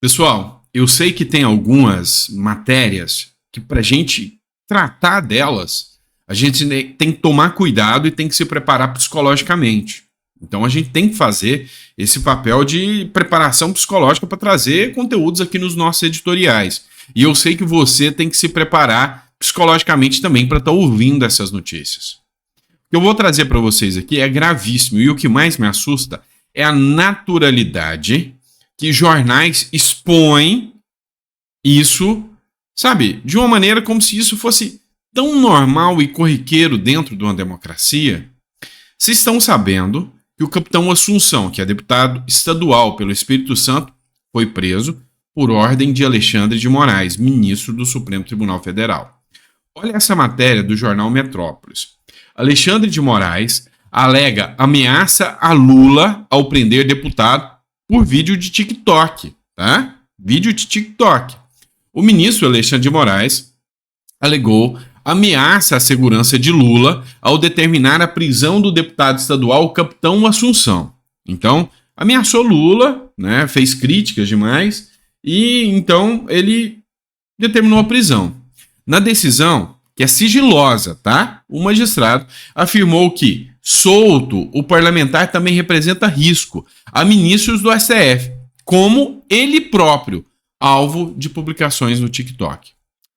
Pessoal, eu sei que tem algumas matérias que para a gente tratar delas, a gente tem que tomar cuidado e tem que se preparar psicologicamente. Então a gente tem que fazer esse papel de preparação psicológica para trazer conteúdos aqui nos nossos editoriais. E eu sei que você tem que se preparar psicologicamente também para estar ouvindo essas notícias. O que eu vou trazer para vocês aqui é gravíssimo e o que mais me assusta é a naturalidade que jornais expõem isso, sabe, de uma maneira como se isso fosse tão normal e corriqueiro dentro de uma democracia. Vocês estão sabendo que o capitão Assunção, que é deputado estadual pelo Espírito Santo, foi preso por ordem de Alexandre de Moraes, ministro do Supremo Tribunal Federal. Olha essa matéria do jornal Metrópolis. Alexandre de Moraes alega ameaça a Lula ao prender deputado por vídeo de TikTok, tá? Vídeo de TikTok. O ministro Alexandre de Moraes alegou ameaça à segurança de Lula ao determinar a prisão do deputado estadual capitão Assunção. Então, ameaçou Lula, né? Fez críticas demais e então ele determinou a prisão. Na decisão, que é sigilosa, tá? O magistrado afirmou que, solto, o parlamentar também representa risco a ministros do STF, como ele próprio, alvo de publicações no TikTok.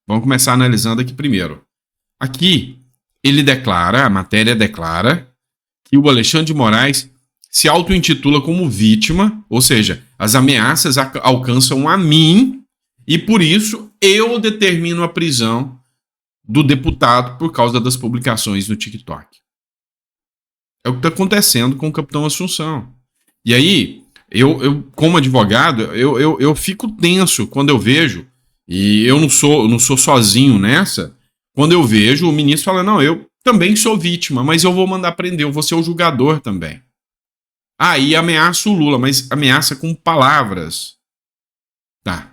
Vamos começar analisando aqui primeiro. Aqui, ele declara, a matéria declara, que o Alexandre de Moraes se auto-intitula como vítima, ou seja, as ameaças alcançam a mim e, por isso, eu determino a prisão do deputado por causa das publicações no TikTok. É o que está acontecendo com o capitão Assunção. E aí, eu como advogado, eu fico tenso quando eu vejo, e eu não sou sozinho nessa, quando eu vejo o ministro falando, não, eu também sou vítima, mas eu vou mandar prender, eu vou ser o julgador também. Aí ameaça o Lula, mas ameaça com palavras. Tá.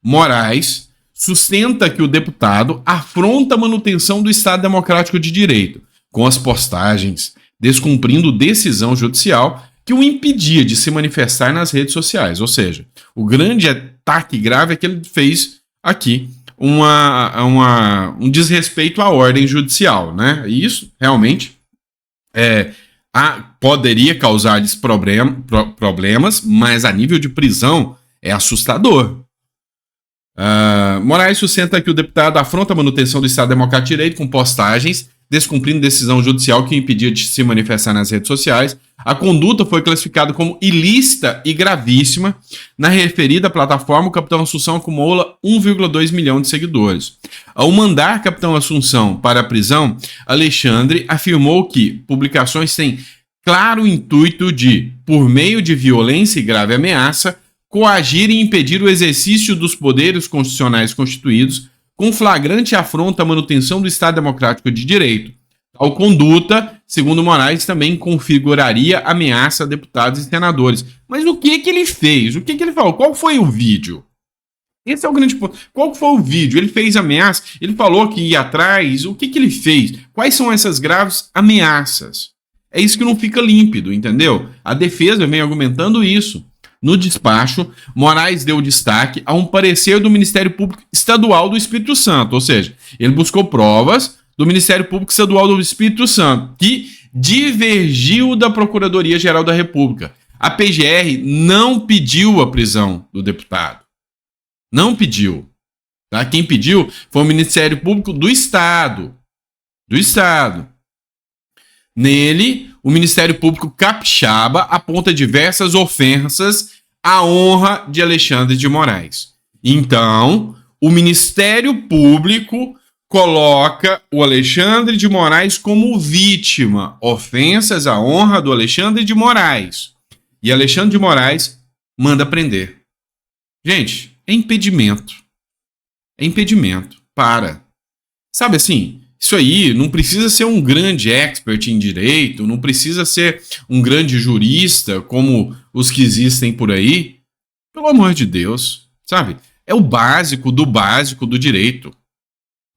Moraes sustenta que o deputado afronta a manutenção do Estado Democrático de Direito, com as postagens descumprindo decisão judicial que o impedia de se manifestar nas redes sociais. Ou seja, o grande ataque grave é que ele fez aqui um desrespeito à ordem judicial, né? E isso realmente poderia causar-lhes problemas, mas a nível de prisão é assustador. Moraes sustenta que o deputado afronta a manutenção do Estado Democrático de Direito com postagens descumprindo decisão judicial que o impedia de se manifestar nas redes sociais. A conduta foi classificada como ilícita e gravíssima. Na referida plataforma, o capitão Assunção acumula 1,2 milhão de seguidores. Ao mandar capitão Assunção para a prisão, Alexandre afirmou que publicações têm claro intuito de, por meio de violência e grave ameaça, coagir e impedir o exercício dos poderes constitucionais constituídos com flagrante afronta à manutenção do Estado Democrático de Direito. Tal conduta, segundo Moraes, também configuraria ameaça a deputados e senadores. Mas o que ele fez? O que ele falou? Qual foi o vídeo? Esse é o grande ponto. Qual foi o vídeo? Ele fez ameaça? Ele falou que ia atrás? O que ele fez? Quais são essas graves ameaças? É isso que não fica límpido, entendeu? A defesa vem argumentando isso. No despacho, Moraes deu destaque a um parecer do Ministério Público Estadual do Espírito Santo, ou seja, ele buscou provas do Ministério Público Estadual do Espírito Santo, que divergiu da Procuradoria-Geral da República. A PGR não pediu a prisão do deputado. Não pediu. Tá? Quem pediu foi o Ministério Público do Estado. Do Estado. Nele, o Ministério Público capixaba aponta diversas ofensas à honra de Alexandre de Moraes. Então, o Ministério Público coloca o Alexandre de Moraes como vítima, ofensas à honra do Alexandre de Moraes. E Alexandre de Moraes manda prender. Gente, é impedimento. É impedimento. Para. Sabe assim, isso aí não precisa ser um grande expert em direito, não precisa ser um grande jurista como os que existem por aí. Pelo amor de Deus, sabe? É o básico do direito.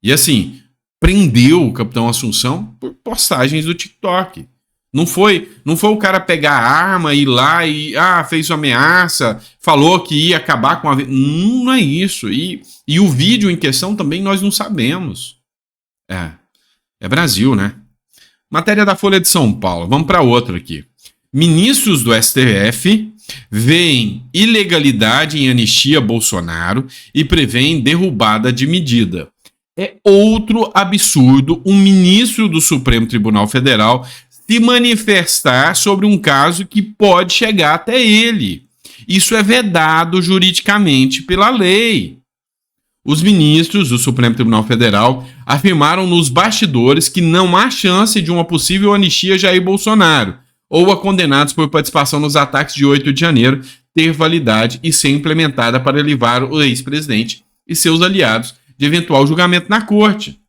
E assim, prendeu o capitão Assunção por postagens do TikTok. Não foi o cara pegar a arma e ir lá e fez uma ameaça, falou que ia acabar com a vida. Não é isso. E o vídeo em questão também nós não sabemos. É Brasil, né? Matéria da Folha de São Paulo. Vamos para outra aqui. Ministros do STF veem ilegalidade em anistia Bolsonaro e prevêem derrubada de medida. É outro absurdo um ministro do Supremo Tribunal Federal se manifestar sobre um caso que pode chegar até ele. Isso é vedado juridicamente pela lei. Os ministros do Supremo Tribunal Federal afirmaram nos bastidores que não há chance de uma possível anistia Jair Bolsonaro ou a condenados por participação nos ataques de 8 de janeiro ter validade e ser implementada para livrar o ex-presidente e seus aliados de eventual julgamento na corte.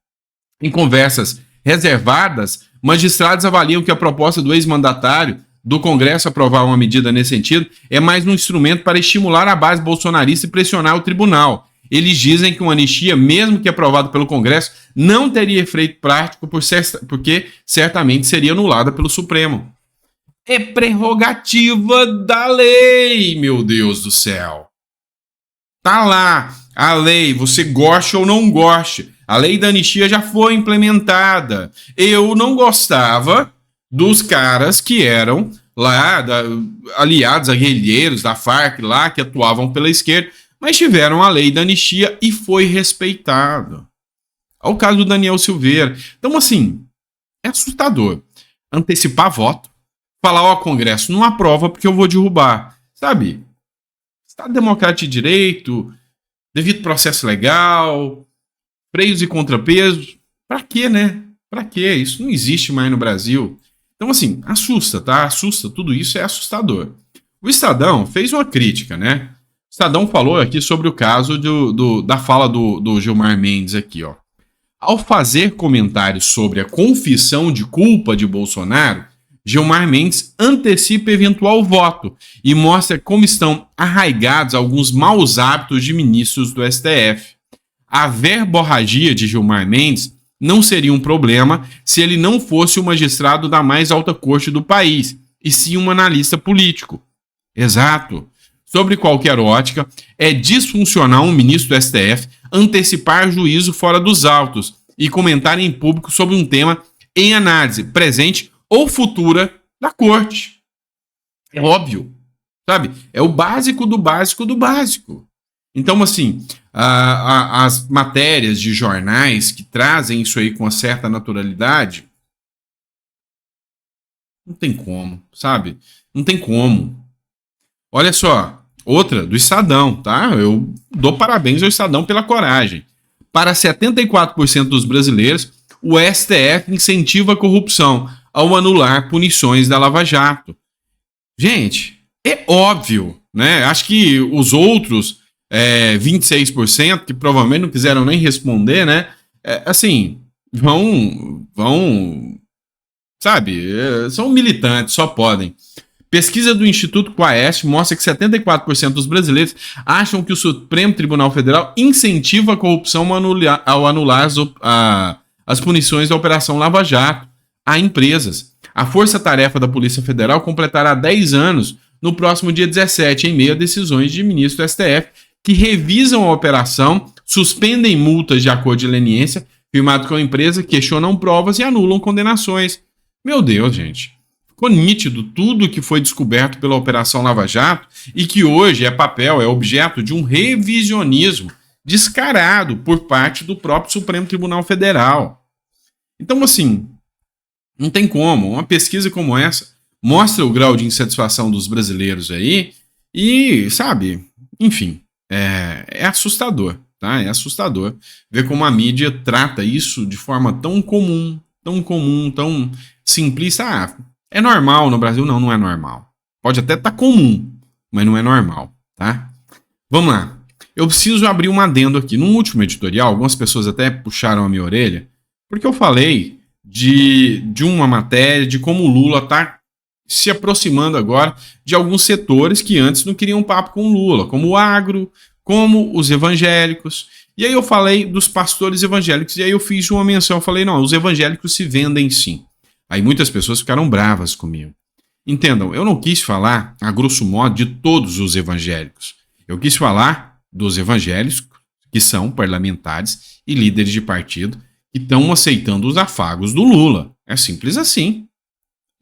Em conversas reservadas, magistrados avaliam que a proposta do ex-mandatário do Congresso aprovar uma medida nesse sentido é mais um instrumento para estimular a base bolsonarista e pressionar o tribunal. Eles dizem que uma anistia, mesmo que aprovada pelo Congresso, não teria efeito prático porque certamente seria anulada pelo Supremo. É prerrogativa da lei, meu Deus do céu. Tá lá a lei, você goste ou não goste. A lei da anistia já foi implementada. Eu não gostava dos caras que eram lá, aliados a guerrilheiros da Farc lá, que atuavam pela esquerda, mas tiveram a lei da anistia e foi respeitado. Ao caso do Daniel Silveira. Então, assim, é assustador. Antecipar voto, falar ao Congresso, não aprova porque eu vou derrubar. Sabe? Estado Democrático de Direito, devido processo legal, freios e contrapesos. Pra quê, né? Pra quê? Isso não existe mais no Brasil. Então, assim, assusta, tá? Assusta. Tudo isso é assustador. O Estadão fez uma crítica, né? O Estadão falou aqui sobre o caso da fala do Gilmar Mendes aqui, ó. Ao fazer comentários sobre a confissão de culpa de Bolsonaro, Gilmar Mendes antecipa eventual voto e mostra como estão arraigados alguns maus hábitos de ministros do STF. A verborragia de Gilmar Mendes não seria um problema se ele não fosse o magistrado da mais alta corte do país, e sim um analista político. Exato. Sobre qualquer ótica, é disfuncional um ministro do STF antecipar juízo fora dos autos e comentar em público sobre um tema em análise presente ou futura da corte. É óbvio, sabe? É o básico do básico do básico. Então, assim, as matérias de jornais que trazem isso aí com uma certa naturalidade, não tem como, sabe? Não tem como. Olha só, outra do Estadão, tá? Eu dou parabéns ao Estadão pela coragem. Para 74% dos brasileiros, o STF incentiva a corrupção ao anular punições da Lava Jato. Gente, é óbvio, né? Acho que os outros 26%, que provavelmente não quiseram nem responder, né? Assim, vão, sabe? São militantes, só podem. Pesquisa do Instituto Quaest mostra que 74% dos brasileiros acham que o Supremo Tribunal Federal incentiva a corrupção ao anular as punições da Operação Lava Jato a empresas. A Força-Tarefa da Polícia Federal completará 10 anos no próximo dia 17, em meio a decisões de ministro do STF que revisam a operação, suspendem multas de acordo de leniência firmado com a empresa, questionam provas e anulam condenações. Meu Deus, gente. Ficou nítido tudo que foi descoberto pela Operação Lava Jato e que hoje é objeto de um revisionismo descarado por parte do próprio Supremo Tribunal Federal. Então, assim, não tem como. Uma pesquisa como essa mostra o grau de insatisfação dos brasileiros aí e, sabe, enfim, é assustador, tá? É assustador ver como a mídia trata isso de forma tão comum, tão simplista. É normal no Brasil? Não, não é normal. Pode até estar comum, mas não é normal, tá? Vamos lá. Eu preciso abrir um adendo aqui. No último editorial, algumas pessoas até puxaram a minha orelha, porque eu falei de uma matéria de como o Lula está se aproximando agora de alguns setores que antes não queriam papo com o Lula, como o agro, como os evangélicos. E aí eu falei dos pastores evangélicos, e aí eu fiz uma menção, eu falei, não, os evangélicos se vendem sim. Aí muitas pessoas ficaram bravas comigo. Entendam, eu não quis falar, a grosso modo, de todos os evangélicos. Eu quis falar dos evangélicos que são parlamentares e líderes de partido que estão aceitando os afagos do Lula. É simples assim.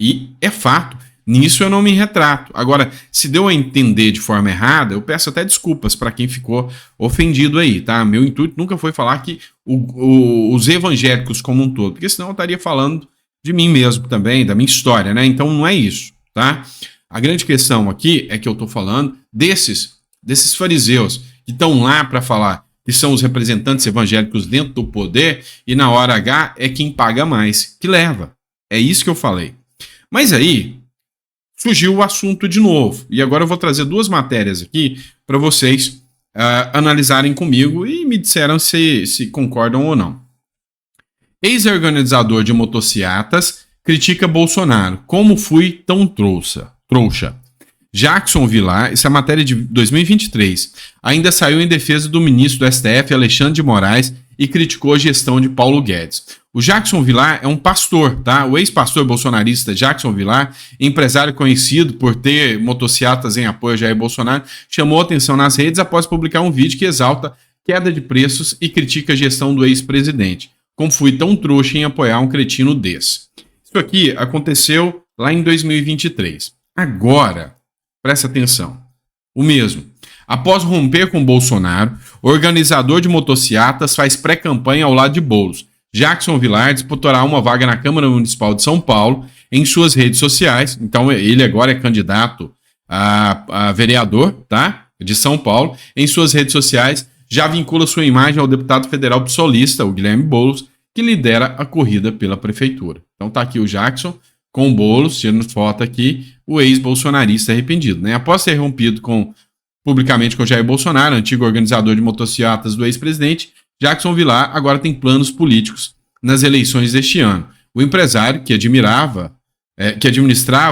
E é fato. Nisso eu não me retrato. Agora, se deu a entender de forma errada, eu peço até desculpas para quem ficou ofendido aí, tá? Meu intuito nunca foi falar que os evangélicos como um todo, porque senão eu estaria falando de mim mesmo também, da minha história, né? Então não é isso, tá? A grande questão aqui é que eu estou falando desses fariseus que estão lá para falar que são os representantes evangélicos dentro do poder e na hora H é quem paga mais que leva. É isso que eu falei. Mas aí surgiu o assunto de novo. E agora eu vou trazer duas matérias aqui para vocês analisarem comigo e me disseram se concordam ou não. Ex-organizador de motocicletas critica Bolsonaro. Como fui tão trouxa? Jackson Villar, essa é a matéria de 2023, ainda saiu em defesa do ministro do STF, Alexandre de Moraes, e criticou a gestão de Paulo Guedes. O Jackson Villar é um pastor, tá? O ex-pastor bolsonarista Jackson Villar, empresário conhecido por ter motocicletas em apoio a Jair Bolsonaro, chamou atenção nas redes após publicar um vídeo que exalta queda de preços e critica a gestão do ex-presidente. Como fui tão trouxa em apoiar um cretino desse. Isso aqui aconteceu lá em 2023. Agora, presta atenção, o mesmo. Após romper com Bolsonaro, o organizador de motocicletas faz pré-campanha ao lado de Boulos. Jackson Villar disputará uma vaga na Câmara Municipal de São Paulo em suas redes sociais. Então ele agora é candidato a vereador, tá? De São Paulo. Em suas redes sociais já vincula sua imagem ao deputado federal psolista, o Guilherme Boulos, que lidera a corrida pela prefeitura. Então tá aqui o Jackson com o Boulos, tirando foto aqui, o ex-bolsonarista arrependido, né? Após ter rompido publicamente com Jair Bolsonaro, antigo organizador de motocicletas do ex-presidente, Jackson Villar agora tem planos políticos nas eleições deste ano. O empresário que administrava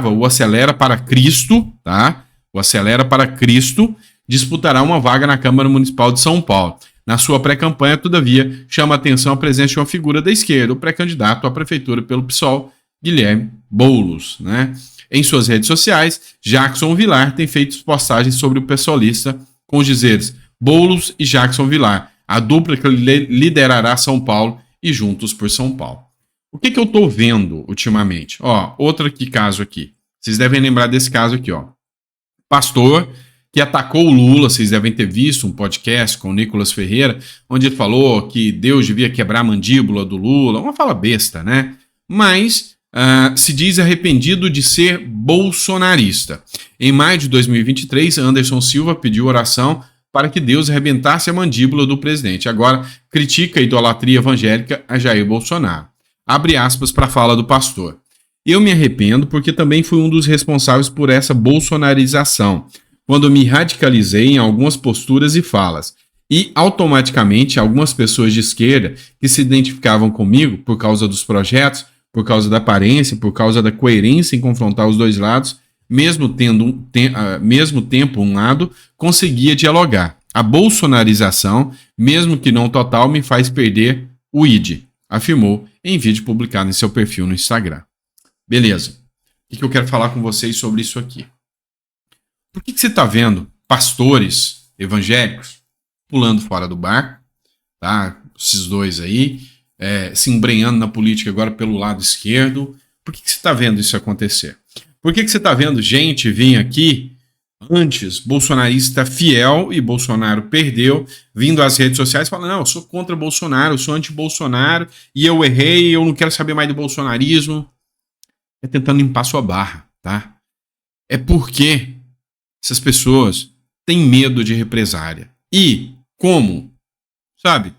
o Acelera para Cristo, tá? O Acelera para Cristo disputará uma vaga na Câmara Municipal de São Paulo. Na sua pré-campanha, todavia, chama a atenção a presença de uma figura da esquerda, o pré-candidato à prefeitura pelo PSOL, Guilherme Boulos, né? Em suas redes sociais, Jackson Villar tem feito postagens sobre o pessoalista com os dizeres Boulos e Jackson Villar, a dupla que liderará São Paulo e Juntos por São Paulo. O que eu estou vendo ultimamente? Ó, outro caso aqui. Vocês devem lembrar desse caso aqui, ó. Pastor que atacou o Lula, vocês devem ter visto um podcast com o Nicolas Ferreira, onde ele falou que Deus devia quebrar a mandíbula do Lula, uma fala besta, né? Mas se diz arrependido de ser bolsonarista. Em maio de 2023, Anderson Silva pediu oração para que Deus arrebentasse a mandíbula do presidente. Agora critica a idolatria evangélica a Jair Bolsonaro. Abre aspas para a fala do pastor. Eu me arrependo porque também fui um dos responsáveis por essa bolsonarização, quando me radicalizei em algumas posturas e falas. E, automaticamente, algumas pessoas de esquerda que se identificavam comigo por causa dos projetos, por causa da aparência, por causa da coerência em confrontar os dois lados, mesmo tempo um lado, conseguia dialogar. A bolsonarização, mesmo que não total, me faz perder o ID, afirmou em vídeo publicado em seu perfil no Instagram. Beleza. O que eu quero falar com vocês sobre isso aqui? Por que você está vendo pastores evangélicos pulando fora do barco, tá? Esses dois aí, se embrenhando na política agora pelo lado esquerdo? Por que você está vendo isso acontecer? Por que você está vendo gente vir aqui, antes bolsonarista fiel e Bolsonaro perdeu, vindo às redes sociais falando, não, eu sou contra Bolsonaro, eu sou anti-Bolsonaro e eu errei, eu não quero saber mais do bolsonarismo. É tentando limpar sua barra, tá? É porque essas pessoas têm medo de represália. E como, sabe,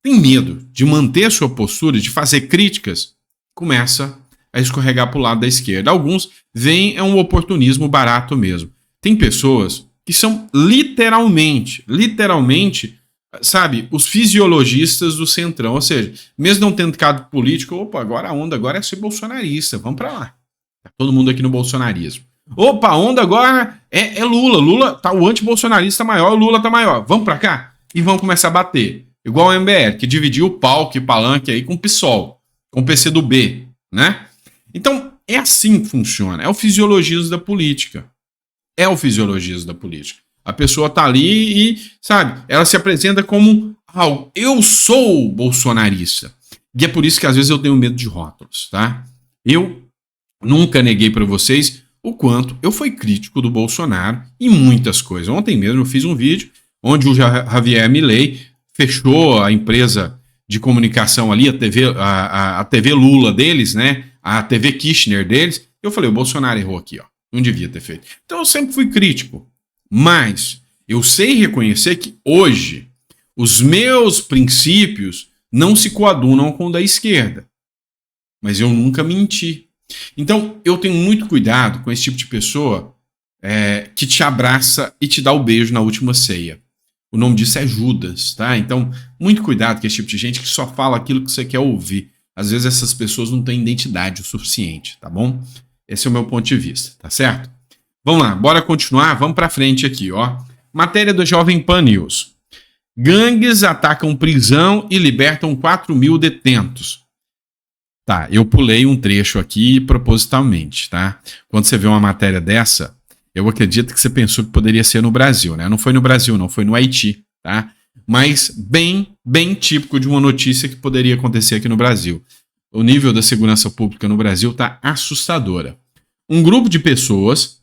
tem medo de manter a sua postura, de fazer críticas, começa a escorregar para o lado da esquerda. Alguns veem um oportunismo barato mesmo. Tem pessoas que são literalmente, sabe, os fisiologistas do centrão. Ou seja, mesmo não tendo cargo político, opa, agora a onda agora é ser bolsonarista, vamos para lá. Tá todo mundo aqui no bolsonarismo. Opa, a onda agora é Lula. Lula tá o anti-bolsonarista maior, o Lula tá maior. Vamos pra cá e vamos começar a bater. Igual o MBL, que dividiu o palco e palanque aí com o PSOL, com o PCdoB, né? Então, é assim que funciona. É o fisiologismo da política. É o fisiologismo da política. A pessoa tá ali e, sabe, ela se apresenta como eu sou bolsonarista. E é por isso que às vezes eu tenho medo de rótulos, tá? Eu nunca neguei para vocês o quanto eu fui crítico do Bolsonaro em muitas coisas. Ontem mesmo eu fiz um vídeo onde o Javier Milei fechou a empresa de comunicação ali, a TV Lula deles, né? A TV Kirchner deles. Eu falei, o Bolsonaro errou aqui, ó. Não devia ter feito. Então eu sempre fui crítico. Mas eu sei reconhecer que hoje os meus princípios não se coadunam com o da esquerda. Mas eu nunca menti. Então eu tenho muito cuidado com esse tipo de pessoa que te abraça e te dá o beijo na última ceia. O nome disso é Judas, tá? Então, muito cuidado com esse tipo de gente que só fala aquilo que você quer ouvir. Às vezes essas pessoas não têm identidade o suficiente, tá bom? Esse é o meu ponto de vista, tá certo? Vamos lá, bora continuar? Vamos pra frente aqui, ó. Matéria do Jovem Pan News. Gangues atacam prisão e libertam 4.000 detentos. Tá, eu pulei um trecho aqui propositalmente, tá? Quando você vê uma matéria dessa, eu acredito que você pensou que poderia ser no Brasil, né? Não foi no Brasil, não, foi no Haiti, tá? Mas bem típico de uma notícia que poderia acontecer aqui no Brasil. O nível da segurança pública no Brasil tá assustadora. Um grupo de pessoas,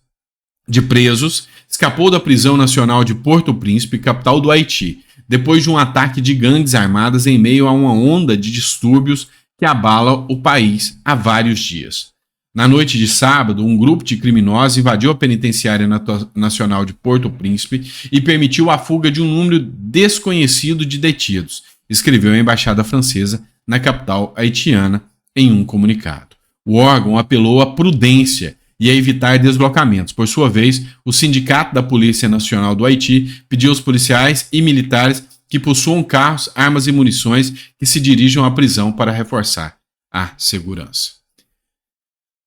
de presos, escapou da prisão nacional de Porto Príncipe, capital do Haiti, depois de um ataque de gangues armadas em meio a uma onda de distúrbios que abala o país há vários dias. Na noite de sábado, um grupo de criminosos invadiu a penitenciária nacional de Porto Príncipe e permitiu a fuga de um número desconhecido de detidos, escreveu a embaixada francesa na capital haitiana em um comunicado. O órgão apelou à prudência e a evitar deslocamentos. Por sua vez, o Sindicato da Polícia Nacional do Haiti pediu aos policiais e militares que possuam carros, armas e munições que se dirijam à prisão para reforçar a segurança.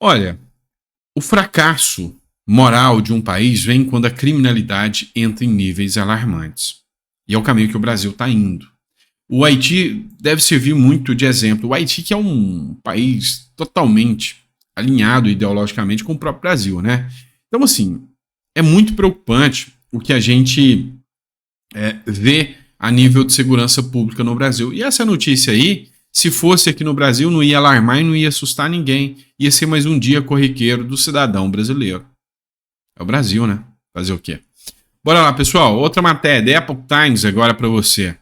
Olha, o fracasso moral de um país vem quando a criminalidade entra em níveis alarmantes. E é o caminho que o Brasil está indo. O Haiti deve servir muito de exemplo. O Haiti, que é um país totalmente alinhado ideologicamente com o próprio Brasil, né? Então, assim, é muito preocupante o que a gente vê a nível de segurança pública no Brasil. E essa notícia aí, se fosse aqui no Brasil, não ia alarmar e não ia assustar ninguém. Ia ser mais um dia corriqueiro do cidadão brasileiro. É o Brasil, né? Fazer o quê? Bora lá, pessoal. Outra matéria, The Epoch Times, agora para você.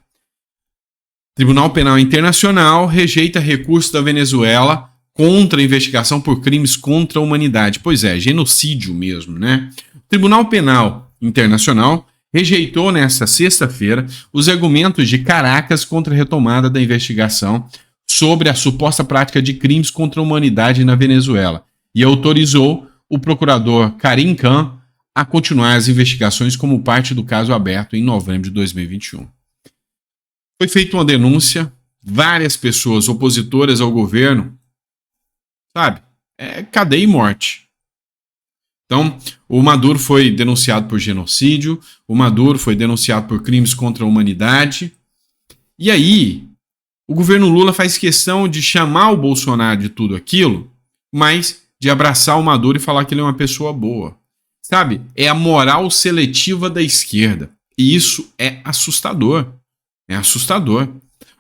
Tribunal Penal Internacional rejeita recurso da Venezuela contra a investigação por crimes contra a humanidade. Pois é, genocídio mesmo, né? O Tribunal Penal Internacional rejeitou nesta sexta-feira os argumentos de Caracas contra a retomada da investigação sobre a suposta prática de crimes contra a humanidade na Venezuela e autorizou o procurador Karim Khan a continuar as investigações como parte do caso aberto em novembro de 2021. Foi feita uma denúncia, várias pessoas opositoras ao governo, sabe, cadeia e morte. Então, o Maduro foi denunciado por genocídio, o Maduro foi denunciado por crimes contra a humanidade. E aí, o governo Lula faz questão de chamar o Bolsonaro de tudo aquilo, mas de abraçar o Maduro e falar que ele é uma pessoa boa. Sabe? É a moral seletiva da esquerda. E isso é assustador. É assustador.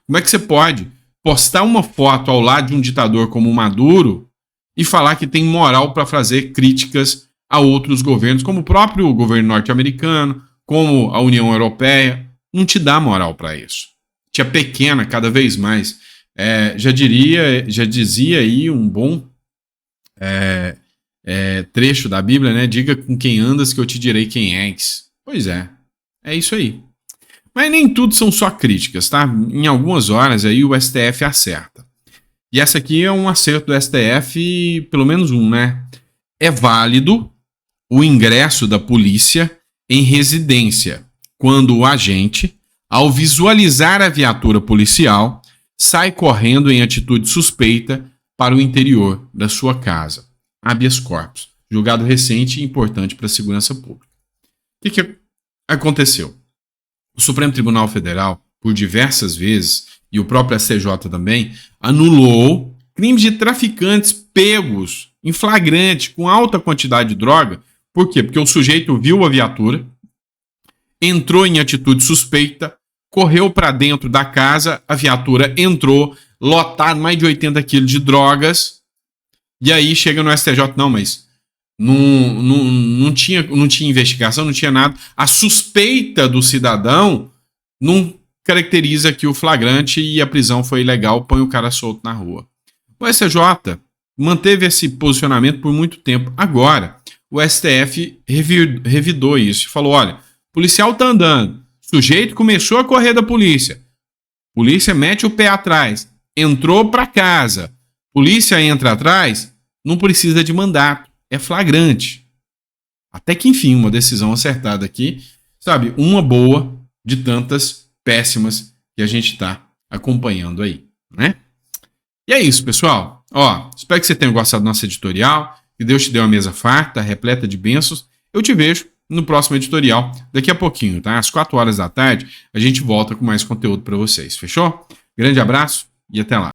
Como é que você pode postar uma foto ao lado de um ditador como o Maduro e falar que tem moral para fazer críticas a outros governos, como o próprio governo norte-americano, como a União Europeia? Não te dá moral para isso. Te apequena cada vez mais. Já dizia aí um bom trecho da Bíblia, né? Diga com quem andas que eu te direi quem és. Pois é isso aí. Mas nem tudo são só críticas, tá? Em algumas horas aí o STF acerta. E essa aqui é um acerto do STF, pelo menos um, né? É válido o ingresso da polícia em residência quando o agente, ao visualizar a viatura policial, sai correndo em atitude suspeita para o interior da sua casa. Habeas corpus. Julgado recente e importante para a segurança pública. O que aconteceu? O Supremo Tribunal Federal, por diversas vezes, e o próprio STJ também, anulou crimes de traficantes pegos em flagrante com alta quantidade de droga. Por quê? Porque o sujeito viu a viatura, entrou em atitude suspeita, correu para dentro da casa, a viatura entrou, lotado mais de 80 quilos de drogas, e aí chega no STJ, não, mas não tinha investigação, não tinha nada. A suspeita do cidadão não caracteriza que o flagrante e a prisão foi ilegal, põe o cara solto na rua. O STJ manteve esse posicionamento por muito tempo. Agora, o STF revidou isso e falou, olha, policial tá andando, sujeito começou a correr da polícia mete o pé atrás, entrou para casa, polícia entra atrás, não precisa de mandato, é flagrante. Até que enfim, uma decisão acertada aqui, sabe, uma boa de tantas péssimas que a gente tá acompanhando aí, né? E é isso, pessoal. Ó, espero que você tenha gostado do nosso editorial, que Deus te dê uma mesa farta, repleta de bênçãos. Eu te vejo no próximo editorial daqui a pouquinho, tá? Às 4 horas da tarde, a gente volta com mais conteúdo para vocês, fechou? Grande abraço e até lá.